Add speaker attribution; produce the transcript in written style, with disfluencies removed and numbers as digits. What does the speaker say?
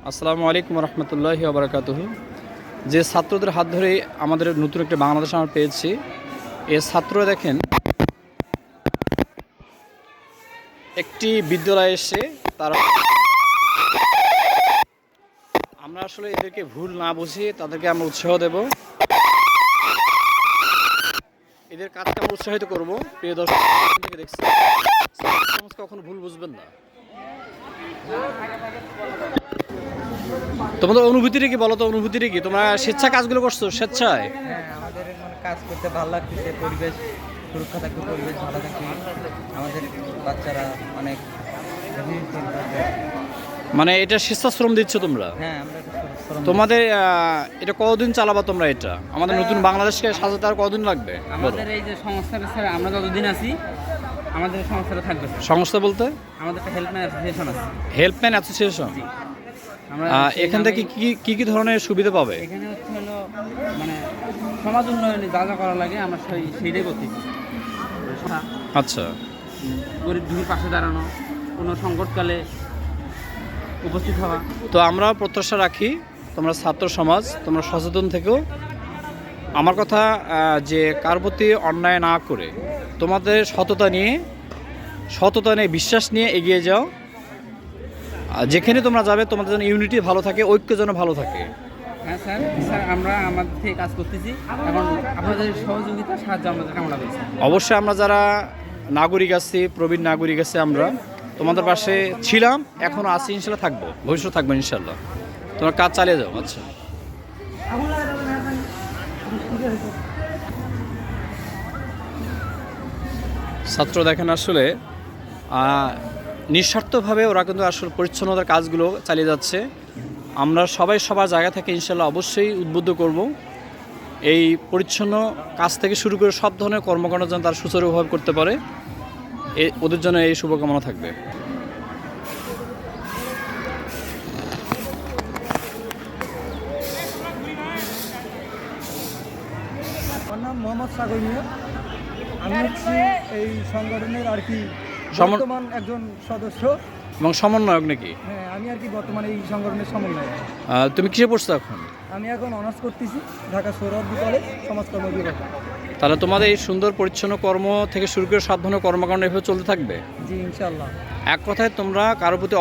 Speaker 1: আসসালামু আলাইকুম রহমতুল্লাহি ওয়া বারাকাতুহু। যে ছাত্রদের হাত ধরে আমাদের নতুন একটা বাংলাদেশ আমরা পেয়েছি, এই ছাত্ররা দেখেন একটি বিদ্যালয়ে এসে তারা আমরা আসলে এদেরকে ভুল না বুঝিয়ে তাদেরকে আমরা উৎসাহ দেব, এদের কাজকে আমরা উৎসাহিত করব। প্রিয় দর্শক থেকে দেখছি কখনো ভুল বুঝবেন না। তোমাদের অনুভূতিটা কি বলো তো? অনুভূতিটা কি? তোমরা স্বেচ্ছা কাজগুলো করছো স্বেচ্ছায়?
Speaker 2: হ্যাঁ, আমাদের কাজ করতে ভালো লাগতেছে। পরিবেশ সুরক্ষা থাকবে, পরিবেশ ভালো থাকবে, আমাদের বাচ্চারা অনেক
Speaker 1: মানে এটা স্বেচ্ছাশ্রম দিচ্ছ তোমরা?
Speaker 2: হ্যাঁ, আমরা
Speaker 1: তোমাদের এটা কতদিন চালাবা তোমরা? এটা আমাদের নতুন বাংলাদেশকে সাজাতে আর কতদিন লাগবে?
Speaker 2: আমাদের এই যে সংস্থাটা স্যার, আমরা যতদিন আছি আমাদের সংস্থাটা থাকবে।
Speaker 1: সংস্থা বলতে
Speaker 2: আমাদের একটা হেল্পম্যান অ্যাসোসিয়েশন আছে।
Speaker 1: হেল্পম্যান অ্যাসোসিয়েশন।
Speaker 2: আমরা
Speaker 1: এখান থেকে কি কি ধরনের সুবিধা পাবে?
Speaker 2: এখানে হলো মানে সমাজ উন্নয়নে যা যা করা লাগে আমরা সেইটাই করতেছি।
Speaker 1: আচ্ছা,
Speaker 2: গরিব দুঃখীর পাশে দাঁড়ানো, কোনো সংকটকালে উপস্থিত হওয়া।
Speaker 1: তো আমরা প্রত্যাশা রাখি তোমরা ছাত্র সমাজ তোমরা সচেতন থেকেও। আমার কথা যে কার প্রতি অন্যায় না করে তোমাদের সততা নিয়ে বিশ্বাস নিয়ে এগিয়ে যাও। যেখানে তোমরা যাবে তোমাদের যেন ইউনিটি ভালো থাকে, ঐক্য যেন ভালো থাকে।
Speaker 2: হ্যাঁ স্যার, আমরা আমাদের থেকে কাজ করতেছি। এখন আপনাদের সহযোগিতা সাহায্য আমরা কামনা করছি।
Speaker 1: অবশ্যই আমরা যারা নাগরিক আছি, প্রবীণ নাগরিক আছি, আমরা তোমাদের পাশে ছিলাম, এখনও আছি, ইনশাল্লাহ থাকবো, ভবিষ্যৎ থাকবো ইনশাল্লাহ। তোমরা কাজ চালিয়ে যাও। আচ্ছা, ছাত্র দেখেন আসলে নিঃস্বার্থভাবে ওরা কিন্তু আসলে পরিচ্ছন্নতার কাজগুলো চালিয়ে যাচ্ছে। আমরা সবাই সবার জায়গা থেকে ইনশাল্লাহ অবশ্যই উদ্বুদ্ধ করব এই পরিচ্ছন্ন কাজ থেকে শুরু করে সব ধরনের কর্মকাণ্ড যেন তারা সুচারুভাবে করতে পারে। ওদের জন্য এই শুভকামনা থাকবে।
Speaker 3: আমার নাম মোহাম্মদ সাগর মিয়া। আমি হচ্ছি এই সংগঠনের আর কি বর্তমান একজন সদস্য
Speaker 1: এবং সমন্বয়ক নাকি?
Speaker 3: হ্যাঁ, আমি আর কি বর্তমানে এই সংগঠনের সমন্বয়ক।
Speaker 1: তুমি কিসে পড়ছো এখন?
Speaker 3: আমি এখন অনার্স করতেছি ঢাকা সৌরভী কলেজ সমাজকর্ম বিভাগ।
Speaker 1: তাহলে তোমাদের এই সুন্দর পরিচ্ছন্ন কর্ম থেকে শুরু করে সব ধরনের কর্মকাণ্ড এভাবে চলতে থাকবে?
Speaker 3: জি ইনশাআল্লাহ।
Speaker 1: এক কথায় তোমরা কারোর প্রতি